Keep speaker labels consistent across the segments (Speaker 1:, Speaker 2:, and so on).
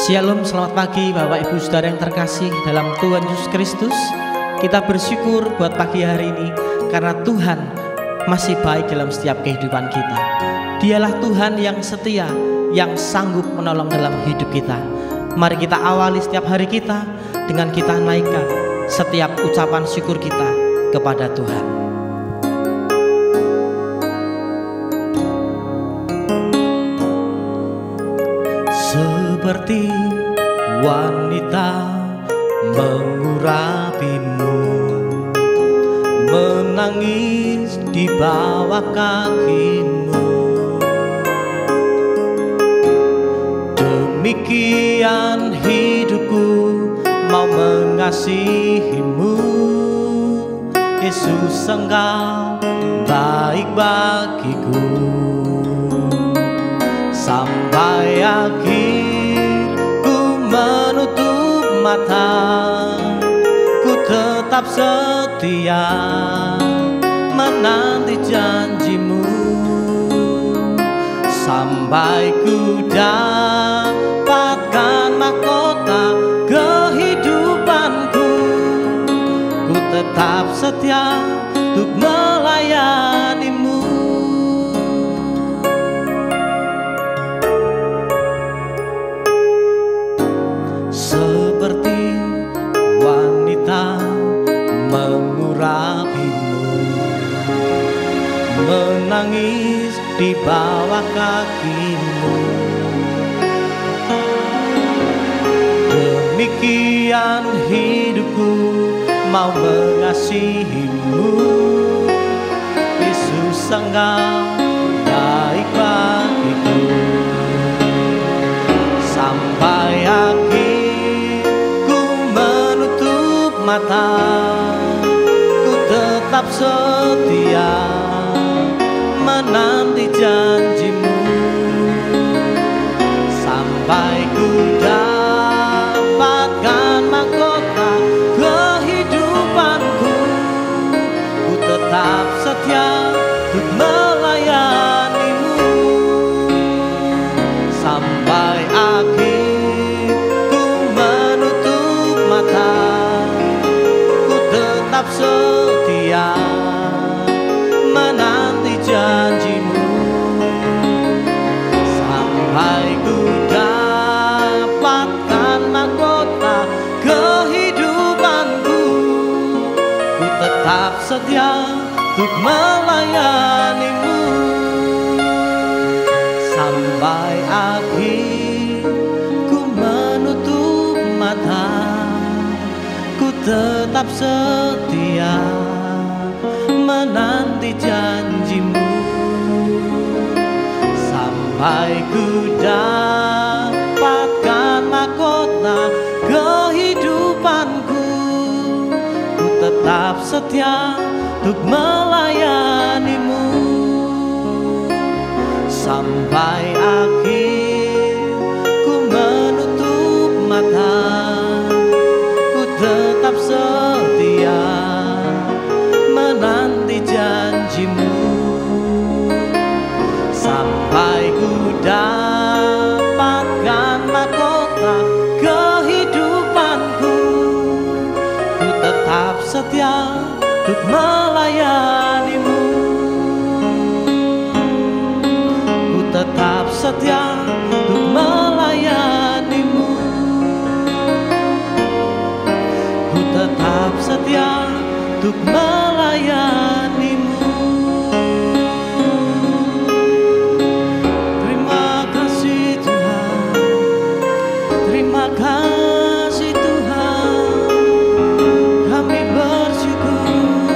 Speaker 1: Shalom, selamat pagi Bapak Ibu Saudara yang terkasih dalam Tuhan Yesus Kristus. Kita bersyukur buat pagi hari ini karena Tuhan masih baik dalam setiap kehidupan kita. Dialah Tuhan yang setia, yang sanggup menolong dalam hidup kita. Mari kita awali setiap hari kita dengan kita naikkan setiap ucapan syukur kita kepada Tuhan. Seperti wanita mengurapimu, menangis di bawah kakimu, demikian hidupku mau mengasihimu. Yesus, Engkau baik bagiku. Sampai akhir ku menutup mata, ku tetap setia menanti janjimu. Sampai ku dapatkan mahkota kehidupanku, ku tetap setia untuk melayanimu. Seperti wanita mengurapimu, menangis di bawah kakimu, demikian hidupku mau mengasihimu. Yesus, Engkau baik bagiku. Sampai akhir ku menutup mata, ku tetap setia menanti janjimu. Sampai ku dapatkan mahkota kehidupanku, ku tetap setia untuk melayanimu. Sampai akhir ku menutup mata, ku tetap setia menanti janjimu. Sampai ku dapatkan mahkota kehidupanku, ku tetap setia untuk melayanimu. Sampai akhir ku menutup mata, ku tetap setia menanti janjimu. Sampai ku dapatkan mahkota kehidupanku, ku tetap setia untuk melayanimu. Sampai akhir ku menutup mata, ku tetap setia menanti janjimu. Sampai ku dapatkan mahkota kehidupanku, ku tetap setia untuk melayanimu. Tetap setia untuk melayanimu, ku tetap setia untuk melayanimu. Terima kasih Tuhan, terima kasih Tuhan. Kami bersyukur,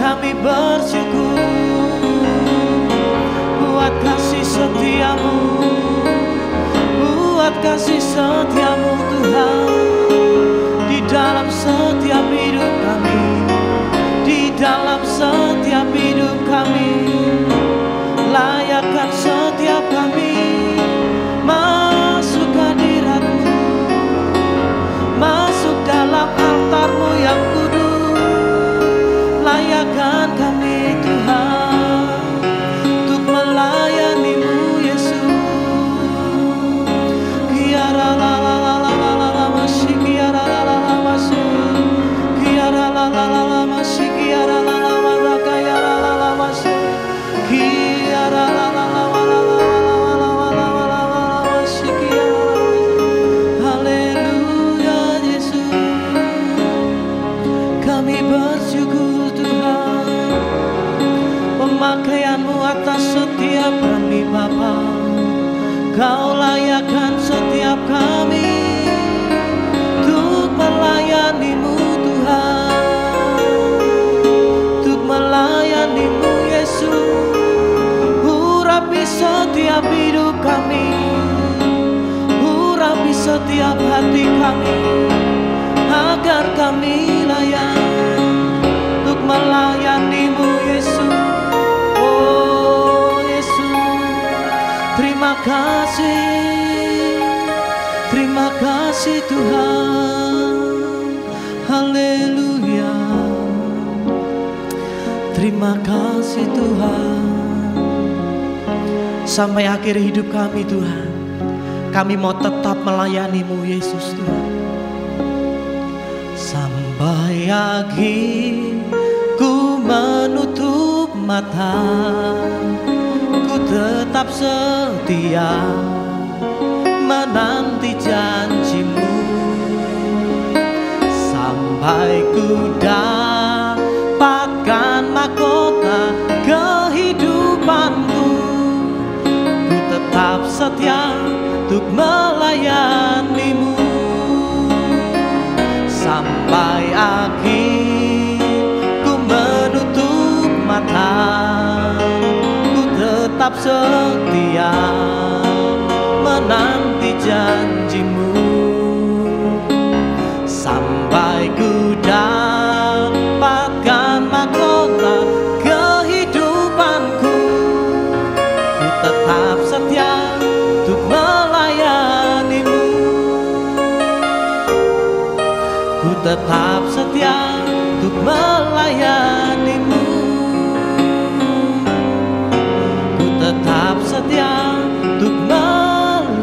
Speaker 1: kami bersyukur buat kasih setiamu, buat kasih setiamu Tuhan. Di dalam setiap hidup kami, di dalam setiap hidup kami, layakkan setiap kami masuk hadirat-Mu, masuk dalam altar-Mu yang kudus. Layakkan kami Tuhan untuk melayani-Mu Yesus. melayakan setiap kami untuk melayani-Mu Tuhan, untuk melayani-Mu Yesus. Urapi setiap hidup kami, urapi setiap hati kami, agar kami layak untuk melayani-Mu Yesus. Oh Yesus, terima kasih Tuhan. Haleluya. Terima kasih Tuhan. Sampai akhir hidup kami Tuhan, kami mau tetap melayani-Mu Yesus Tuhan. Sampai akhir ku menutup mata, ku tetap setia menanti janji-Mu. Sampai ku dapatkan mahkota kehidupanku, ku tetap setia untuk melayani-Mu. Sampai akhir ku menutup mata, ku tetap setia menanti janji-Mu. Sampai ku dapatkan mahkota kehidupanku, ku tetap setia untuk melayani-Mu. Ku tetap setia untuk melayani-Mu. Ku tetap setia untuk melayani-Mu.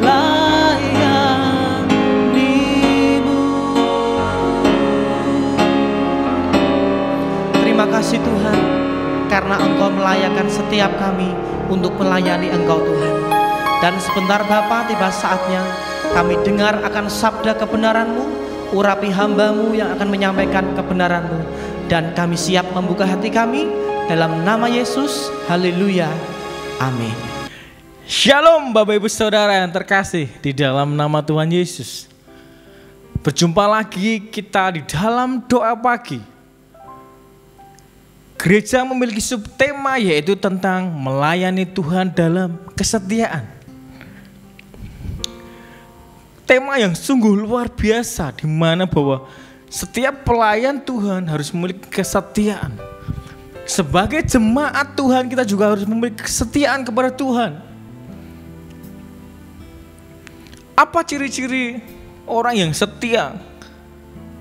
Speaker 1: Terima kasih Tuhan, karena Engkau melayakan setiap kami untuk melayani Engkau Tuhan. Dan sebentar Bapa, tiba saatnya kami dengar akan sabda kebenaran-Mu. Urapi hamba-Mu yang akan menyampaikan kebenaran-Mu, dan kami siap membuka hati kami dalam nama Yesus. Haleluya, amin.
Speaker 2: Shalom Bapak Ibu Saudara yang terkasih di dalam nama Tuhan Yesus. Berjumpa lagi kita di dalam doa pagi. Gereja memiliki subtema yaitu tentang melayani Tuhan dalam kesetiaan. Tema yang sungguh luar biasa, di mana bahwa setiap pelayan Tuhan harus memiliki kesetiaan. Sebagai jemaat Tuhan, kita juga harus memiliki kesetiaan kepada Tuhan. Apa ciri-ciri orang yang setia?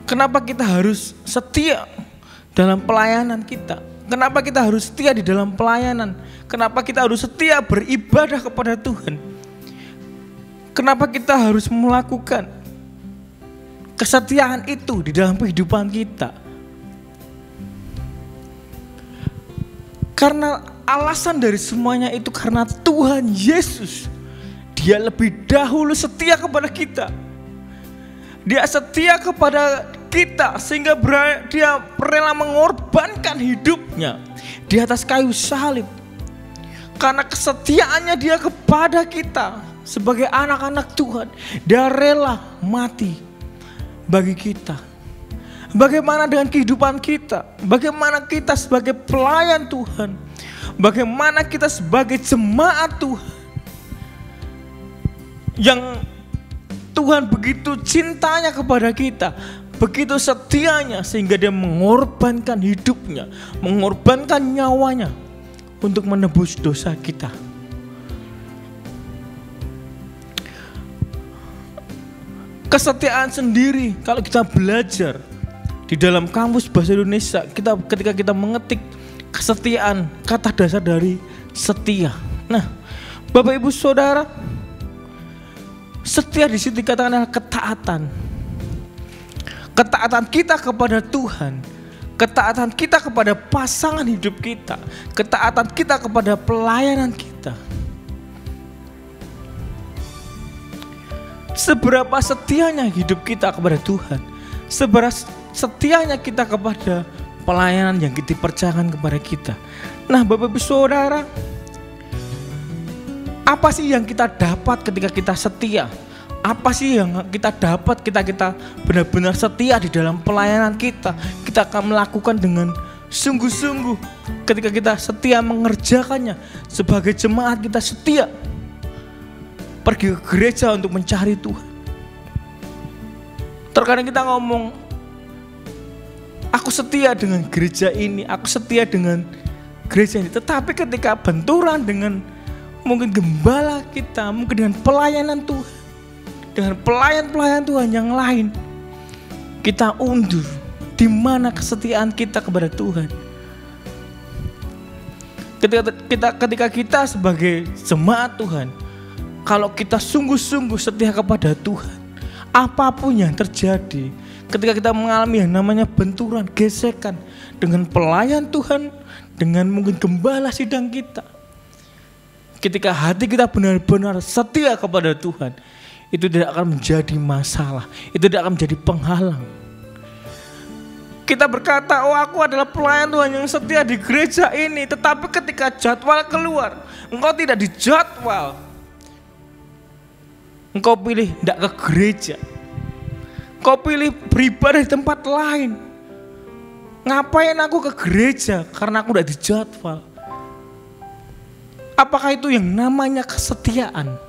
Speaker 2: Kenapa kita harus setia dalam pelayanan kita? Kenapa kita harus setia di dalam pelayanan? Kenapa kita harus setia beribadah kepada Tuhan? Kenapa kita harus melakukan kesetiaan itu di dalam kehidupan kita? Karena alasan dari semuanya itu karena Tuhan Yesus, Dia lebih dahulu setia kepada kita. Dia setia kepada kita sehingga Dia rela mengorbankan hidupnya di atas kayu salib. Karena kesetiaannya Dia kepada kita sebagai anak-anak Tuhan, Dia rela mati bagi kita. Bagaimana dengan kehidupan kita? Bagaimana kita sebagai pelayan Tuhan? Bagaimana kita sebagai jemaat Tuhan yang Tuhan begitu cintanya kepada kita, begitu setianya sehingga Dia mengorbankan hidupnya, mengorbankan nyawanya untuk menebus dosa kita. Kesetiaan sendiri, kalau kita belajar di dalam kamus bahasa Indonesia, ketika kita mengetik kesetiaan, kata dasar dari setia. Nah, Bapak Ibu Saudara, setia di situ dikatakan adalah ketaatan. Ketaatan kita kepada Tuhan, ketaatan kita kepada pasangan hidup kita, ketaatan kita kepada pelayanan kita. Seberapa setianya hidup kita kepada Tuhan, seberapa setianya kita kepada pelayanan yang dipercayakan kepada kita. Nah, Bapak Ibu Saudara, Apa sih yang kita dapat ketika kita setia? Apa sih yang kita dapat ketika kita benar-benar setia di dalam pelayanan kita? Kita akan melakukan dengan sungguh-sungguh ketika kita setia mengerjakannya. Sebagai jemaat kita setia pergi ke gereja untuk mencari Tuhan. Terkadang kita ngomong, aku setia dengan gereja ini, aku setia dengan gereja ini. Tetapi ketika benturan dengan mungkin gembala kita, mungkin dengan pelayanan Tuhan, dengan pelayan-pelayan Tuhan yang lain, kita undur. Di mana kesetiaan kita kepada Tuhan? Ketika kita sebagai jemaat Tuhan, kalau kita sungguh-sungguh setia kepada Tuhan, apapun yang terjadi, ketika kita mengalami yang namanya benturan, gesekan dengan pelayan Tuhan, dengan mungkin gembala sidang kita, ketika hati kita benar-benar setia kepada Tuhan, itu tidak akan menjadi masalah, itu tidak akan menjadi penghalang. Kita berkata, oh aku adalah pelayan Tuhan yang setia di gereja ini. Tetapi ketika jadwal keluar, engkau tidak dijadwal, engkau pilih tidak ke gereja, engkau pilih beribadah di tempat lain. Ngapain aku ke gereja? Karena aku tidak dijadwal. Apakah itu yang namanya kesetiaan?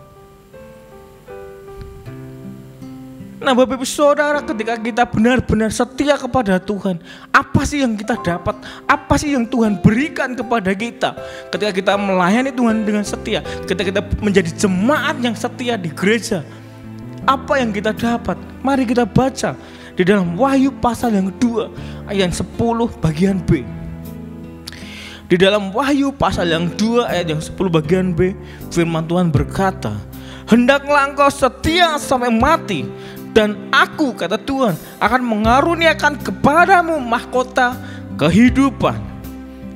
Speaker 2: Nah Bapak Ibu Saudara, ketika kita benar-benar setia kepada Tuhan, apa sih yang kita dapat? Apa sih yang Tuhan berikan kepada kita ketika kita melayani Tuhan dengan setia? Ketika kita menjadi jemaat yang setia di gereja, apa yang kita dapat? Mari kita baca di dalam Wahyu pasal yang kedua ayat 10 bagian B. Di dalam Wahyu pasal yang 2 ayat yang 10 bagian B, firman Tuhan berkata, hendaklah engkau setia sampai mati, dan aku, kata Tuhan, akan mengaruniakan kepadamu mahkota kehidupan.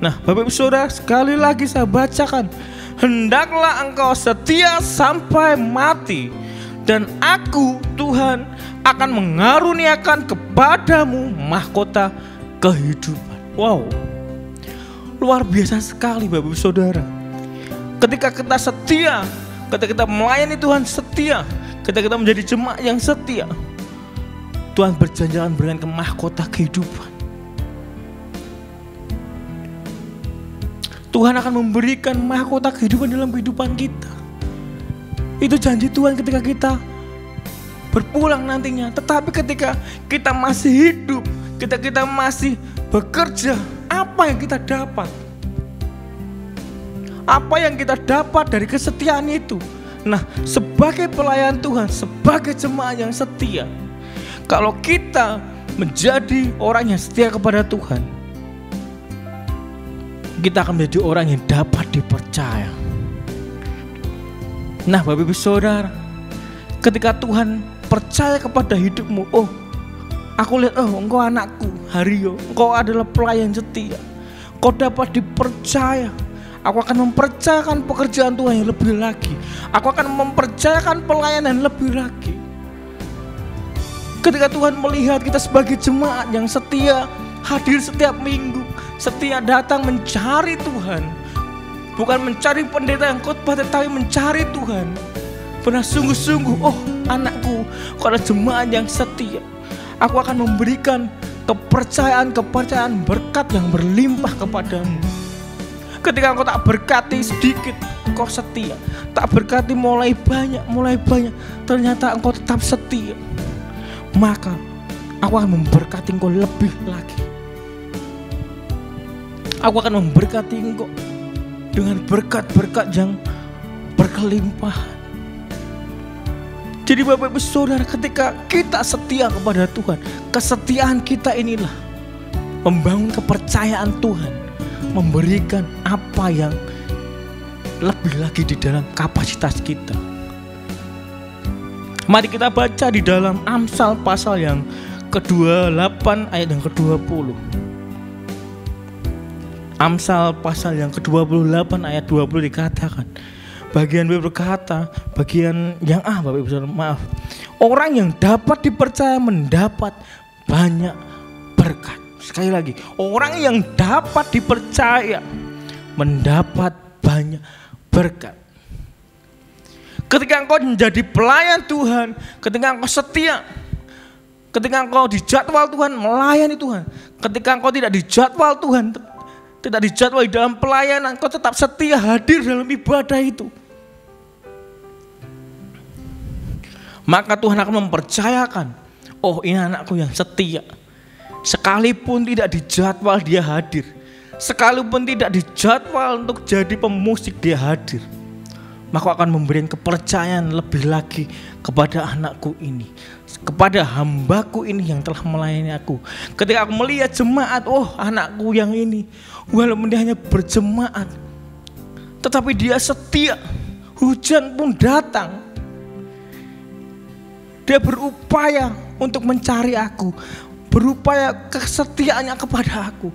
Speaker 2: Nah Bapak Ibu Saudara, sekali lagi saya bacakan, hendaklah engkau setia sampai mati, dan aku, Tuhan, akan mengaruniakan kepadamu mahkota kehidupan. Wow, luar biasa sekali Bapak Ibu Saudara. Ketika kita setia, ketika kita melayani Tuhan setia, ketika kita menjadi jemaat yang setia, Tuhan berjanji akan memberikan mahkota kehidupan. Tuhan akan memberikan mahkota kehidupan dalam kehidupan kita. Itu janji Tuhan ketika kita berpulang nantinya. Tetapi ketika kita masih hidup, ketika kita masih bekerja, apa yang kita dapat? Apa yang kita dapat dari kesetiaan itu? Nah, sebagai pelayan Tuhan, sebagai jemaat yang setia, kalau kita menjadi orang yang setia kepada Tuhan, kita akan menjadi orang yang dapat dipercaya. Nah Bapak Ibu Saudara, ketika Tuhan percaya kepada hidupmu, oh aku lihat, oh engkau anakku Hario, engkau adalah pelayan setia, kau dapat dipercaya. Aku akan mempercayakan pekerjaan Tuhan yang lebih lagi. Aku akan mempercayakan pelayanan lebih lagi. Ketika Tuhan melihat kita sebagai jemaat yang setia, hadir setiap minggu, setia datang mencari Tuhan, bukan mencari pendeta yang khotbah, tetapi mencari Tuhan, benar sungguh-sungguh, oh anakku, kau adalah jemaat yang setia, aku akan memberikan kepercayaan berkat yang berlimpah kepadamu. Ketika engkau tak berkati sedikit, engkau setia. Tak berkati mulai banyak, ternyata engkau tetap setia, maka aku akan memberkati engkau lebih lagi. Aku akan memberkati engkau dengan berkat-berkat yang berkelimpahan. Jadi Bapak Ibu Saudara, ketika kita setia kepada Tuhan, kesetiaan kita inilah membangun kepercayaan Tuhan, memberikan apa yang lebih lagi di dalam kapasitas kita. Mari kita baca di dalam Amsal pasal yang ke-28 ayat yang ke-20. Amsal pasal yang ke-28 ayat 20 dikatakan, bagian B berkata, bagian yang A Bapak Ibu Saudara, maaf, orang yang dapat dipercaya mendapat banyak berkat. Sekali lagi, orang yang dapat dipercaya mendapat banyak berkat. Ketika engkau menjadi pelayan Tuhan, ketika engkau setia, ketika engkau dijadwal Tuhan melayani Tuhan, ketika engkau tidak dijadwal Tuhan, tidak dijadwal di dalam pelayanan, engkau tetap setia hadir dalam ibadah itu, maka Tuhan akan mempercayakan, oh ini anakku yang setia. Sekalipun tidak dijadwal dia hadir, sekalipun tidak dijadwal untuk jadi pemusik dia hadir, maka akan memberikan kepercayaan lebih lagi kepada anakku ini, kepada hambaku ini yang telah melayani aku. Ketika aku melihat jemaat, oh anakku yang ini, walaupun dia hanya berjemaat, tetapi dia setia. Hujan pun datang, dia berupaya untuk mencari aku, berupaya kesetiaannya kepada aku.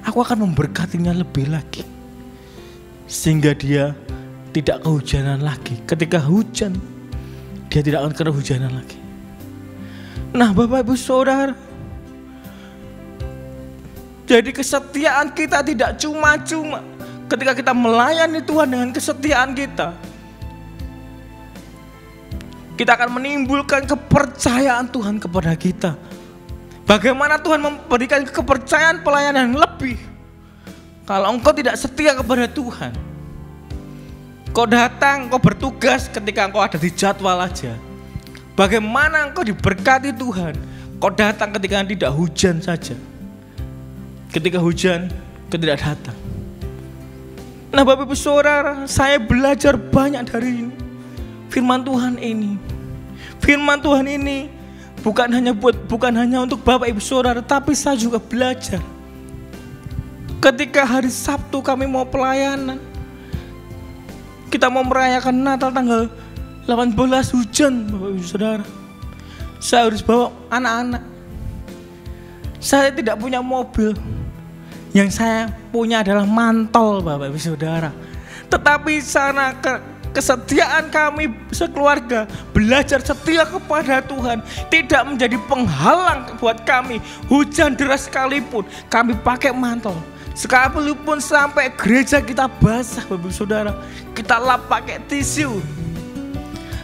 Speaker 2: Aku akan memberkatinya lebih lagi, sehingga dia tidak kehujanan lagi. Ketika hujan, dia tidak akan kehujanan lagi. Nah Bapak Ibu Saudara, jadi kesetiaan kita tidak cuma-cuma ketika kita melayani Tuhan dengan kesetiaan kita. Kita akan menimbulkan kepercayaan Tuhan kepada kita. Bagaimana Tuhan memberikan kepercayaan pelayanan yang lebih kalau engkau tidak setia kepada Tuhan? Kau datang, kau bertugas ketika engkau ada di jadwal aja. Bagaimana engkau diberkati Tuhan? Kau datang ketika tidak hujan saja. Ketika hujan, kau tidak datang. Nah Bapak Ibu Saudara, saya belajar banyak dari firman Tuhan ini. Firman Tuhan ini bukan hanya untuk Bapak Ibu Saudara, tapi saya juga belajar. Ketika hari Sabtu kami mau pelayanan, kita mau merayakan Natal tanggal 18 hujan Bapak Ibu Saudara. Saya harus bawa anak-anak. Saya tidak punya mobil. Yang saya punya adalah mantel Bapak Ibu Saudara. Tetapi sana kesetiaan kami sekeluarga belajar setia kepada Tuhan tidak menjadi penghalang buat kami. Hujan deras sekalipun kami pakai mantel. Sekalipun sampai gereja kita basah Bapak Saudara, kita lap pakai tisu.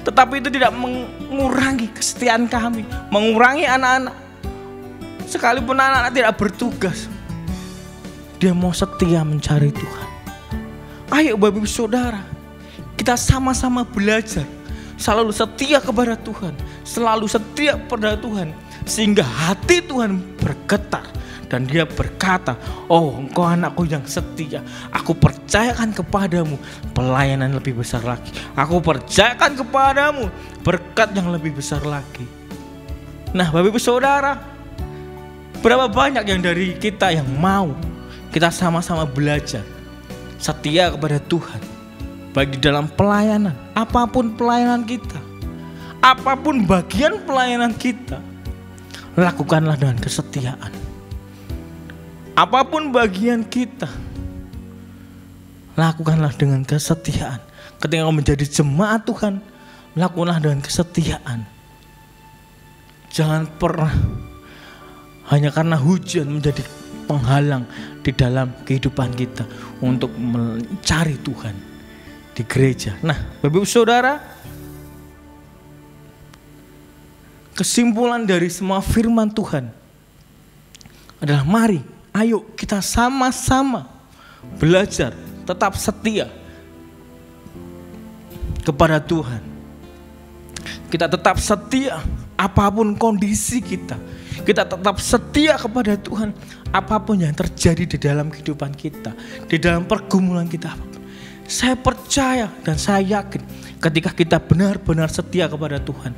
Speaker 2: Tetapi itu tidak mengurangi kesetiaan kami, mengurangi anak-anak. Sekalipun anak-anak tidak bertugas, dia mau setia mencari Tuhan. Ayo Bapak Saudara, kita sama-sama belajar selalu setia kepada Tuhan, selalu setia kepada Tuhan, sehingga hati Tuhan bergetar. Dan dia berkata, oh engkau anakku yang setia, aku percayakan kepadamu pelayanan lebih besar lagi. Aku percayakan kepadamu berkat yang lebih besar lagi. Nah Bapak Ibu Saudara, berapa banyak yang dari kita yang mau kita sama-sama belajar setia kepada Tuhan. Baik di dalam pelayanan, apapun pelayanan kita, apapun bagian pelayanan kita, lakukanlah dengan kesetiaan. Apapun bagian kita, lakukanlah dengan kesetiaan. Ketika kau menjadi jemaat Tuhan, lakukanlah dengan kesetiaan. Jangan pernah hanya karena hujan menjadi penghalang di dalam kehidupan kita untuk mencari Tuhan di gereja. Nah Bapak Ibu Saudara, kesimpulan dari semua firman Tuhan adalah mari, ayo kita sama-sama belajar tetap setia kepada Tuhan. Kita tetap setia apapun kondisi kita. Kita tetap setia kepada Tuhan apapun yang terjadi di dalam kehidupan kita, di dalam pergumulan kita. Saya percaya dan saya yakin ketika kita benar-benar setia kepada Tuhan,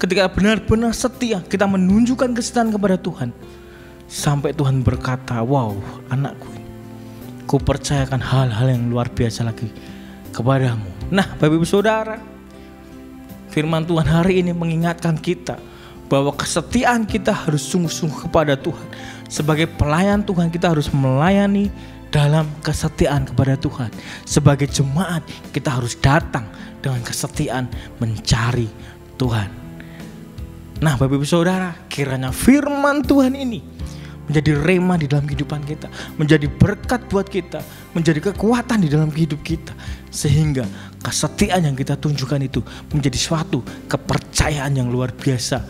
Speaker 2: ketika benar-benar setia, kita menunjukkan kesetiaan kepada Tuhan, sampai Tuhan berkata, wow anakku, ku percayakan hal-hal yang luar biasa lagi kepadamu. Nah Bapak Ibu Saudara, firman Tuhan hari ini mengingatkan kita bahwa kesetiaan kita harus sungguh-sungguh kepada Tuhan. Sebagai pelayan Tuhan kita harus melayani dalam kesetiaan kepada Tuhan. Sebagai jemaat kita harus datang dengan kesetiaan mencari Tuhan. Nah Bapak Ibu Saudara, kiranya firman Tuhan ini menjadi rema di dalam kehidupan kita, menjadi berkat buat kita, menjadi kekuatan di dalam hidup kita, sehingga kesetiaan yang kita tunjukkan itu menjadi suatu kepercayaan yang luar biasa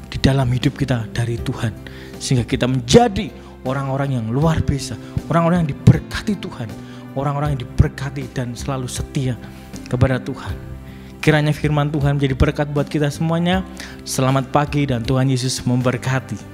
Speaker 2: di dalam hidup kita dari Tuhan, sehingga kita menjadi orang-orang yang luar biasa, orang-orang yang diberkati Tuhan, orang-orang yang diberkati dan selalu setia kepada Tuhan. Kiranya firman Tuhan menjadi berkat buat kita semuanya. Selamat pagi dan Tuhan Yesus memberkati.